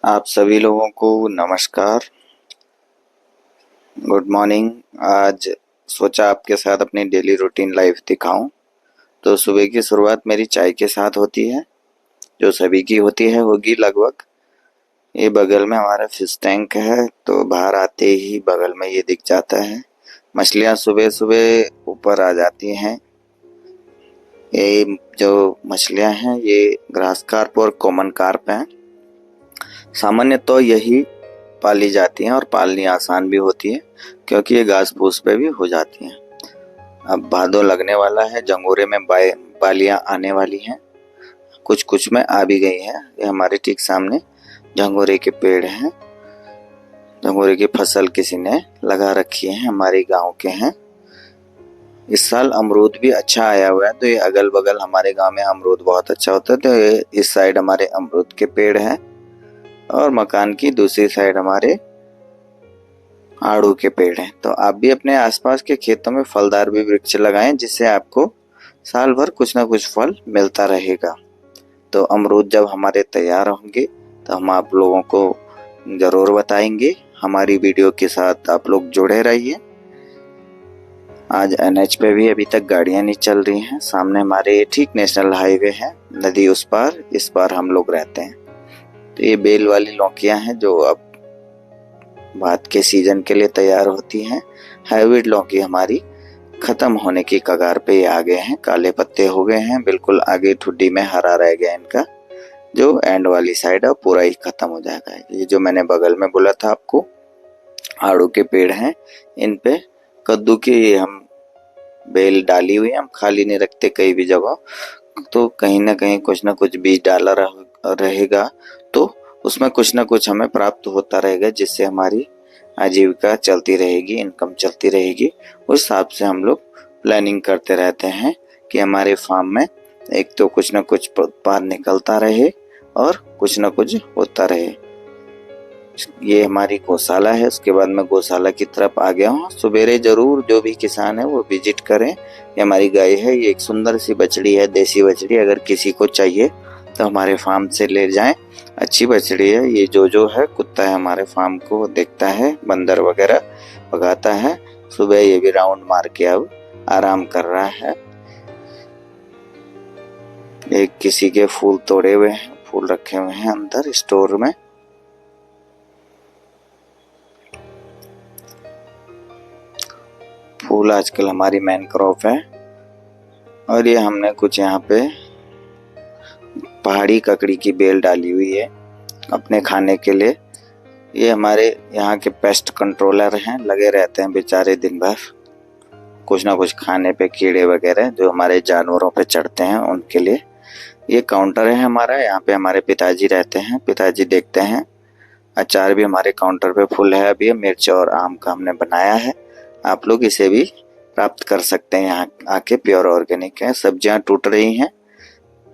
आप सभी लोगों को नमस्कार, गुड मॉर्निंग। आज सोचा आपके साथ अपनी डेली रूटीन लाइफ दिखाऊं। तो सुबह की शुरुआत मेरी चाय के साथ होती है, जो सभी की होती है होगी लगभग। ये बगल में हमारा फिश टैंक है, तो बाहर आते ही बगल में ये दिख जाता है। मछलियां सुबह सुबह ऊपर आ जाती हैं। ये जो मछलियां हैं ये ग्रास कार्प और कॉमन कार्प हैं। सामान्य तो यही पाली जाती हैं और पालनी आसान भी होती है, क्योंकि ये घास फूस पे भी हो जाती हैं। अब भादों लगने वाला है, जंगोरे में बालियां आने वाली हैं। कुछ कुछ में आ भी गई हैं। ये हमारे ठीक सामने झंगोरे के पेड़ हैं। झंगोरे की फसल किसी ने लगा रखी है, हमारे गांव के हैं। इस साल अमरूद भी अच्छा आया हुआ है, तो ये अगल बगल हमारे गांव में अमरूद बहुत अच्छा होता है। तो ये इस साइड हमारे अमरूद के पेड़ हैं और मकान की दूसरी साइड हमारे आड़ू के पेड़ हैं। तो आप भी अपने आसपास के खेतों में फलदार भी वृक्ष लगाएं, जिससे आपको साल भर कुछ ना कुछ फल मिलता रहेगा। तो अमरूद जब हमारे तैयार होंगे तो हम आप लोगों को जरूर बताएंगे। हमारी वीडियो के साथ आप लोग जुड़े रहिए। आज एनएच पे भी अभी तक गाड़ियां नहीं चल रही हैं। सामने हमारे ठीक नेशनल हाईवे है, नदी उस पार, इस पार हम लोग रहते हैं। तो ये बेल वाली लौकियां हैं जो अब भात के सीजन के लिए तैयार होती हैं। हाइब्रिड लौकी हमारी खत्म होने की कगार पे आ गए हैं, काले पत्ते हो गए हैं, बिल्कुल आगे ठुड्डी में हरा रह गया इनका। जो एंड वाली साइड है पूरा ही खत्म हो जाएगा। ये जो मैंने बगल में बोला था आपको, आड़ू के पेड़ हैं, इन पे कद्दू की हम बेल डाली हुई है। हम खाली नहीं रखते कई भी जगह, तो कहीं ना कहीं कुछ ना कुछ बीज डाला रहेगा, तो उसमें कुछ ना कुछ हमें प्राप्त होता रहेगा, जिससे हमारी आजीविका चलती रहेगी, इनकम चलती रहेगी। उस हिसाब से हम लोग प्लानिंग करते रहते हैं कि हमारे फार्म में एक तो कुछ ना कुछ उत्पाद निकलता रहे और कुछ ना कुछ होता रहे। ये हमारी गौशाला है, उसके बाद मैं गौशाला की तरफ आ गया हूँ। सवेरे जरूर जो भी किसान है वो विजिट करें। ये हमारी गाय है, ये एक सुंदर सी बछड़ी है, देसी बछड़ी। अगर किसी को चाहिए तो हमारे फार्म से ले जाएं, अच्छी बछड़ी है। ये जो है कुत्ता है, हमारे फार्म को देखता है, बंदर वगैरह भगाता है। सुबह ये भी राउंड मार के अब आराम कर रहा है। एक किसी के फूल तोड़े हुए हैं, फूल रखे हुए हैं अंदर स्टोर में। फूल आजकल हमारी मेन क्रॉप है। और ये हमने कुछ यहाँ पे पहाड़ी ककड़ी की बेल डाली हुई है अपने खाने के लिए। ये हमारे यहाँ के पेस्ट कंट्रोलर हैं, लगे रहते हैं बेचारे दिन भर कुछ ना कुछ खाने पे, कीड़े वगैरह जो हमारे जानवरों पे चढ़ते हैं उनके लिए। ये काउंटर है हमारा, यहाँ पे हमारे पिताजी रहते हैं, पिताजी देखते हैं। अचार भी हमारे काउंटर पे फुल है। अभी मिर्च और आम का हमने बनाया है, आप लोग इसे भी प्राप्त कर सकते हैं यहाँ आके। प्योर ऑर्गेनिक है। सब्जियां टूट रही हैं,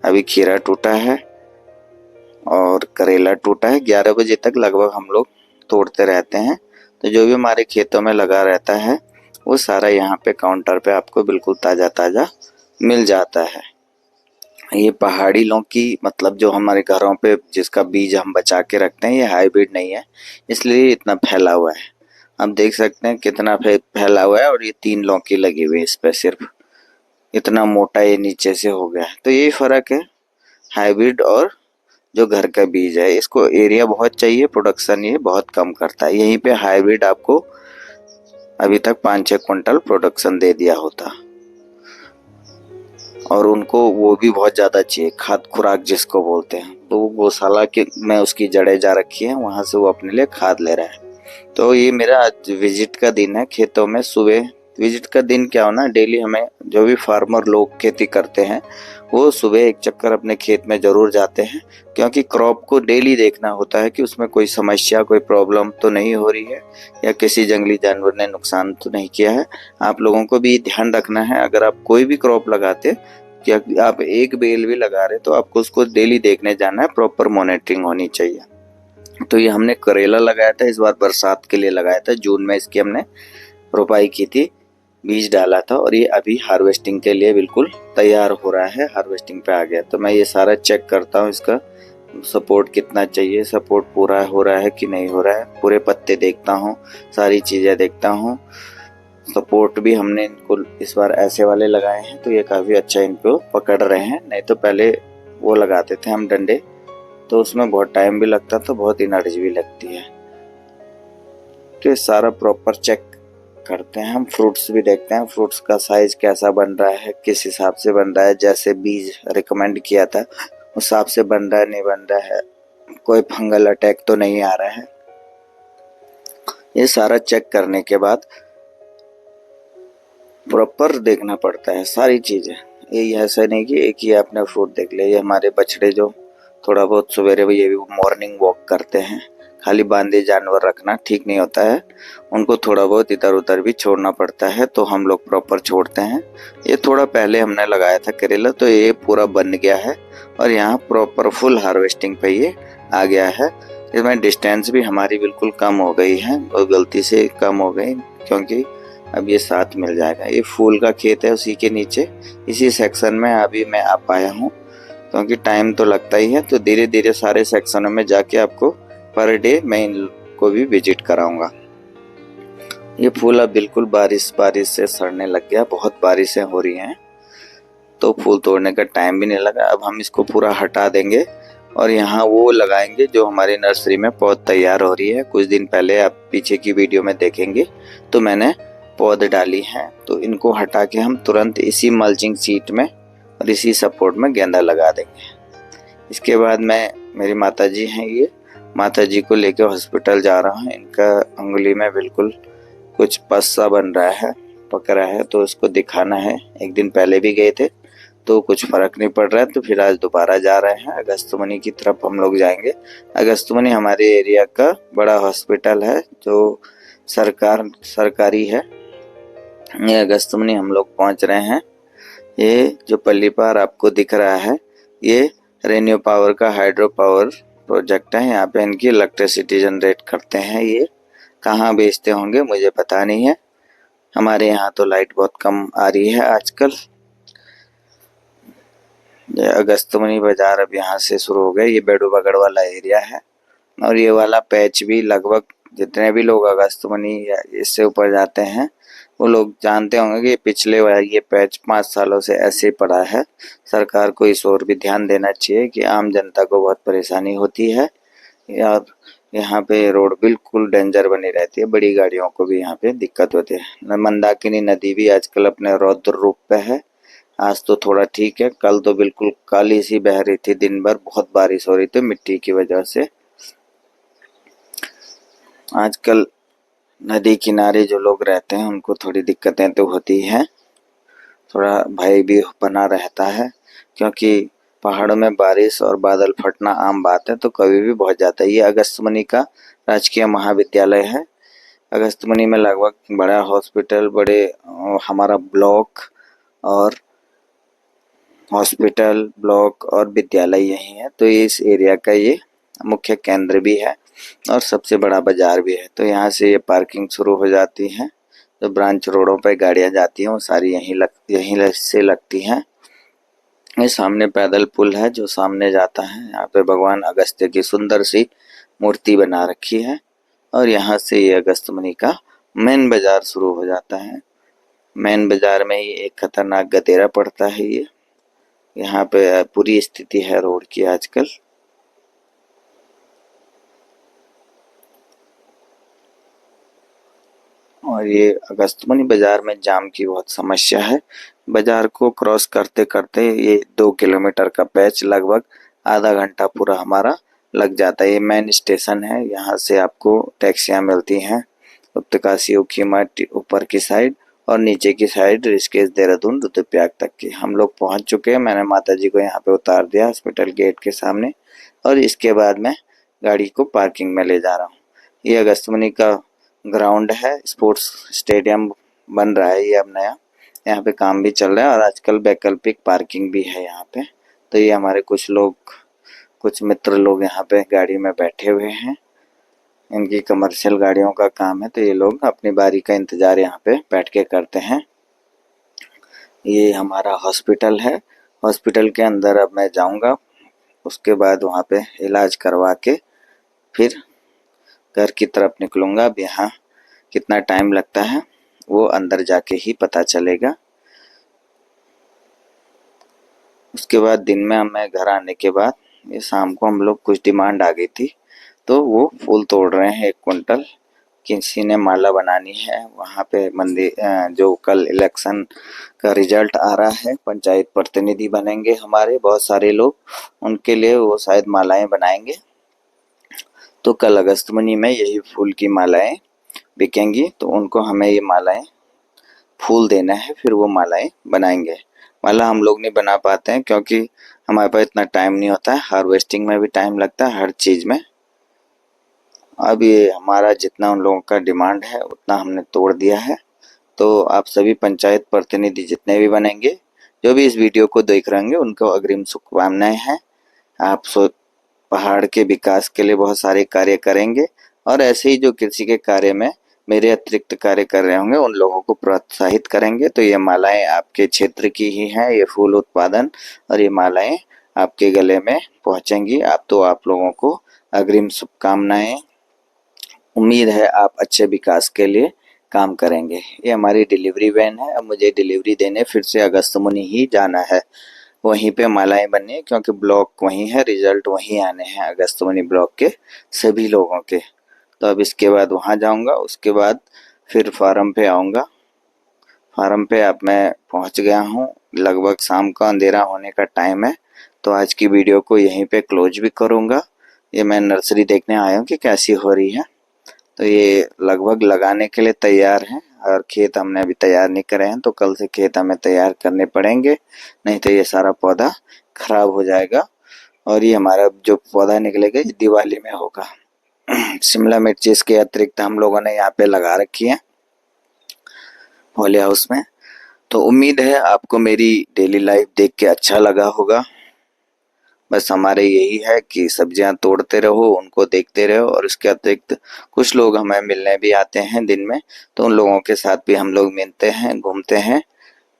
अभी खीरा टूटा है और करेला टूटा है। 11 बजे तक लगभग हम लोग तोड़ते रहते हैं। तो जो भी हमारे खेतों में लगा रहता है वो सारा यहाँ पे काउंटर पे आपको बिल्कुल ताजा ताजा मिल जाता है। ये पहाड़ी लौकी मतलब जो हमारे घरों पे जिसका बीज हम बचा के रखते हैं, ये हाइब्रिड नहीं है, इसलिए इतना फैला हुआ है। आप देख सकते हैं कितना फैला हुआ है। और ये 3 लौकी लगी हुई है इस पे, सिर्फ इतना मोटा ये नीचे से हो गया है। तो यही फर्क है हाइब्रिड और जो घर का बीज है। इसको एरिया बहुत चाहिए, प्रोडक्शन ये बहुत कम करता है। यहीं पे हाइब्रिड आपको अभी तक 5-6 क्विंटल प्रोडक्शन दे दिया होता। और उनको वो भी बहुत ज्यादा चाहिए, खाद खुराक जिसको बोलते हैं। तो वो गौशाला के में उसकी जड़ें जा रखी है, वहां से वो अपने लिए खाद ले रहा है। तो ये मेरा आज विजिट का दिन है खेतों में। सुबह विजिट का दिन क्या होना, डेली हमें जो भी फार्मर लोग खेती करते हैं वो सुबह एक चक्कर अपने खेत में जरूर जाते हैं, क्योंकि क्रॉप को डेली देखना होता है कि उसमें कोई समस्या, कोई प्रॉब्लम तो नहीं हो रही है, या किसी जंगली जानवर ने नुकसान तो नहीं किया है। आप लोगों को भी ध्यान रखना है। अगर आप कोई भी क्रॉप लगाते, क्या आप एक बेल भी लगा रहे, तो आपको उसको डेली देखने जाना है, प्रॉपर मॉनिटरिंग होनी चाहिए। तो ये हमने करेला लगाया था, इस बार बरसात के लिए लगाया था। जून में इसकी हमने रोपाई की थी, बीज डाला था, और ये अभी हार्वेस्टिंग के लिए बिल्कुल तैयार हो रहा है, हार्वेस्टिंग पे आ गया। तो मैं ये सारा चेक करता हूँ इसका सपोर्ट कितना चाहिए, सपोर्ट पूरा हो रहा है कि नहीं हो रहा है, पूरे पत्ते देखता हूँ, सारी चीज़ें देखता हूँ। सपोर्ट भी हमने इनको इस बार ऐसे वाले लगाए हैं तो ये काफ़ी अच्छा इनको पकड़ रहे हैं। नहीं तो पहले वो लगाते थे हम डंडे, तो उसमें बहुत टाइम भी लगता था, बहुत एनर्जी भी लगती है। तो ये सारा प्रॉपर चेक करते हैं हम। फ्रूट्स भी देखते हैं, फ्रूट्स का साइज कैसा बन रहा है, किस हिसाब से बन रहा है, जैसे बीज रिकमेंड किया था उस हिसाब से बन रहा है नहीं बन रहा है, कोई फंगल अटैक तो नहीं आ रहा है। ये सारा चेक करने के बाद प्रॉपर देखना पड़ता है सारी चीज़ें। ये ऐसा नहीं कि एक ही आपने फ्रूट देख लिया। ये हमारे बछड़े जो थोड़ा बहुत सवेरे ये भी मॉर्निंग वॉक करते हैं, खाली बांधे जानवर रखना ठीक नहीं होता है, उनको थोड़ा बहुत इधर उधर भी छोड़ना पड़ता है, तो हम लोग प्रॉपर छोड़ते हैं। ये थोड़ा पहले हमने लगाया था करेला, तो ये पूरा बन गया है और यहाँ प्रॉपर फुल हार्वेस्टिंग पे ये आ गया है। इसमें डिस्टेंस भी हमारी बिल्कुल कम हो गई है और गलती से कम हो गई, क्योंकि अब ये साथ मिल जाएगा। ये फूल का खेत है, उसी के नीचे इसी सेक्शन में अभी मैं आ पाया हूँ, क्योंकि टाइम तो लगता ही है। तो धीरे धीरे सारे सेक्शनों में जाके आपको पर डे मैं इनको भी विजिट कराऊंगा। ये फूल अब बिल्कुल बारिश से सड़ने लग गया, बहुत बारिशें हो रही हैं तो फूल तोड़ने का टाइम भी नहीं लगा। अब हम इसको पूरा हटा देंगे और यहाँ वो लगाएंगे जो हमारी नर्सरी में पौध तैयार हो रही है। कुछ दिन पहले आप पीछे की वीडियो में देखेंगे तो मैंने पौध डाली हैं, तो इनको हटा के हम तुरंत इसी मल्चिंग शीट में और इसी सपोर्ट में गेंदा लगा देंगे। इसके बाद मेरी माता जी हैं, ये माता जी को लेकर हॉस्पिटल जा रहा हूँ। इनका उंगली में बिल्कुल कुछ पस सा बन रहा है, पक रहा है, तो उसको दिखाना है। एक दिन पहले भी गए थे तो कुछ फर्क नहीं पड़ रहा है, तो फिर आज दोबारा जा रहे हैं। अगस्तमनी की तरफ हम लोग जाएंगे। अगस्तमनी हमारे एरिया का बड़ा हॉस्पिटल है जो सरकारी है। ये अगस्तमनी हम लोग पहुंच रहे हैं। ये जो पल्ली पार आपको दिख रहा है, ये रेन्यू पावर का हाइड्रो पावर प्रोजेक्ट है। यहाँ पे इनकी इलेक्ट्रिसिटी जनरेट करते हैं। ये कहाँ बेचते होंगे मुझे पता नहीं है, हमारे यहाँ तो लाइट बहुत कम आ रही है आजकल। ये अगस्तमनी बाजार अब यहाँ से शुरू हो गया। ये बेडू बगड़ वाला एरिया है और ये वाला पैच भी लगभग जितने भी लोग अगस्तमनी या इससे ऊपर जाते हैं वो लोग जानते होंगे कि पिछले ये पैच 5 सालों से ऐसे ही पड़ा है। सरकार को इस ओर भी ध्यान देना चाहिए कि आम जनता को बहुत परेशानी होती है और यहाँ पे रोड बिल्कुल डेंजर बनी रहती है, बड़ी गाड़ियों को भी यहाँ पे दिक्कत होती है। मंदाकिनी नदी भी आजकल अपने रौद्र रूप पे है। आज तो थोड़ा ठीक है, कल तो बिल्कुल काली सी बह रही थी, दिन भर बहुत बारिश हो रही थी मिट्टी की वजह से। आजकल नदी किनारे जो लोग रहते हैं उनको थोड़ी दिक्कतें तो होती हैं, थोड़ा भय भी बना रहता है, क्योंकि पहाड़ों में बारिश और बादल फटना आम बात है, तो कभी भी बहुत जाता है। ये अगस्तमनी का राजकीय महाविद्यालय है। अगस्तमनी में लगभग बड़ा हॉस्पिटल, बड़े हमारा ब्लॉक और हॉस्पिटल, ब्लॉक और विद्यालय यही है। तो इस एरिया का ये मुख्य केंद्र भी है और सबसे बड़ा बाजार भी है। तो यहाँ से ये पार्किंग शुरू हो जाती है। जो ब्रांच रोडों पर गाड़ियाँ जाती हैं वो सारी यहीं से लगती हैं। ये सामने पैदल पुल है जो सामने जाता है। यहाँ पे भगवान अगस्त्य की सुंदर सी मूर्ति बना रखी है और यहाँ से ये अगस्तमनी का मेन बाजार शुरू हो जाता है। मेन बाजार में ही एक खतरनाक गदेरा पड़ता है। ये यहाँ पे पूरी स्थिति है रोड की आजकल। और ये अगस्तमनी बाजार में जाम की बहुत समस्या है। बाजार को क्रॉस करते करते ये 2 किलोमीटर का पैच लगभग आधा घंटा पूरा हमारा लग जाता है। ये मेन स्टेशन है, यहाँ से आपको टैक्सियाँ मिलती हैं उत्तरकाशी, ऊखीमठ ऊपर की साइड और नीचे की साइड ऋषिकेश, देहरादून, रुद्रप्रयाग तक की। हम लोग पहुँच चुके हैं। मैंने माता जी को यहाँ पे उतार दिया हॉस्पिटल गेट के सामने और इसके बाद मैं गाड़ी को पार्किंग में ले जा रहा हूँ। ये अगस्तमनी का ग्राउंड है, स्पोर्ट्स स्टेडियम बन रहा है ये अब नया, यहाँ पे काम भी चल रहा है और आजकल वैकल्पिक पार्किंग भी है यहाँ पे। तो ये हमारे कुछ मित्र लोग यहाँ पे गाड़ी में बैठे हुए हैं। इनकी कमर्शियल गाड़ियों का काम है, तो ये लोग अपनी बारी का इंतजार यहाँ पे बैठ के करते हैं। ये हमारा हॉस्पिटल है। हॉस्पिटल के अंदर अब मैं जाऊँगा, उसके बाद वहाँ पे इलाज करवा के फिर घर की तरफ निकलूँगा। अब यहाँ कितना टाइम लगता है वो अंदर जाके ही पता चलेगा। उसके बाद दिन में मैं घर आने के बाद ये शाम को हम लोग कुछ डिमांड आ गई थी, तो वो फूल तोड़ रहे हैं 1 कुंटल। किसी ने माला बनानी है वहाँ पे मंदिर, जो कल इलेक्शन का रिजल्ट आ रहा है, पंचायत प्रतिनिधि बनेंगे हमारे बहुत सारे लोग, उनके लिए वो शायद मालाएं बनाएंगे। तो कल अगस्तमुनि में यही फूल की मालाएं बिकेंगी, तो उनको हमें ये मालाएं फूल देना है, फिर वो मालाएं बनाएंगे। माला हम लोग नहीं बना पाते हैं क्योंकि हमारे पास इतना टाइम नहीं होता है, हार्वेस्टिंग में भी टाइम लगता है, हर चीज़ में। अब ये हमारा जितना उन लोगों का डिमांड है उतना हमने तोड़ दिया है। तो आप सभी पंचायत प्रतिनिधि जितने भी बनेंगे, जो भी इस वीडियो को देख रहे होंगे, उनको अग्रिम शुभकामनाएं हैं। आप पहाड़ के विकास के लिए बहुत सारे कार्य करेंगे और ऐसे ही जो कृषि के कार्य में मेरे अतिरिक्त कार्य कर रहे होंगे उन लोगों को प्रोत्साहित करेंगे। तो ये मालाएं आपके क्षेत्र की ही हैं, ये फूल उत्पादन, और ये मालाएं आपके गले में पहुंचेंगी। आप लोगों को अग्रिम शुभकामनाएं। उम्मीद है आप अच्छे विकास के लिए काम करेंगे। ये हमारी डिलीवरी वैन है। अब मुझे डिलीवरी देने फिर से अगस्तमुनि ही जाना है, वहीं पे मालाएं बननी है क्योंकि ब्लॉक वहीं है, रिजल्ट वहीं आने हैं अगस्तमुनि ब्लॉक के सभी लोगों के। तो अब इसके बाद वहाँ जाऊँगा, उसके बाद फिर फार्म पे आऊँगा। फार्म पे अब मैं पहुँच गया हूँ, लगभग शाम का अंधेरा होने का टाइम है। तो आज की वीडियो को यहीं पे क्लोज भी करूँगा। ये मैं नर्सरी देखने आया हूँ कि कैसी हो रही है। तो ये लगभग लगाने के लिए तैयार है और खेत हमने अभी तैयार नहीं करे हैं, तो कल से खेत हमें तैयार करने पड़ेंगे, नहीं तो ये सारा पौधा खराब हो जाएगा। और ये हमारा जो पौधा निकलेगा ये दिवाली में होगा। शिमला मिर्ची इसके अतिरिक्त हम लोगों ने यहाँ पे लगा रखी है पॉली हाउस में। तो उम्मीद है आपको मेरी डेली लाइफ देख के अच्छा लगा होगा। बस हमारे यही है कि सब्जियां तोड़ते रहो, उनको देखते रहो, और उसके अतिरिक्त कुछ लोग हमें मिलने भी आते हैं दिन में, तो उन लोगों के साथ भी हम लोग मिलते हैं, घूमते हैं।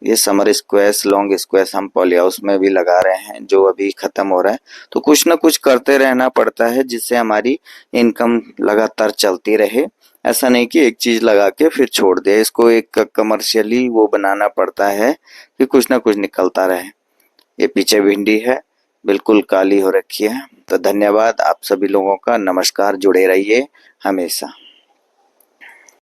ये समर स्क्वैश, लॉन्ग स्क्वैश हम पॉली हाउस में भी लगा रहे हैं जो अभी खत्म हो रहा है। तो कुछ ना कुछ करते रहना पड़ता है जिससे हमारी इनकम लगातार चलती रहे। ऐसा नहीं कि एक चीज लगा के फिर छोड़ दे, इसको एक कमर्शियली वो बनाना पड़ता है कि कुछ ना कुछ निकलता रहे। ये पीछे भिंडी है, बिल्कुल काली हो रखी है। तो धन्यवाद आप सभी लोगों का, नमस्कार, जुड़े रहिए हमेशा।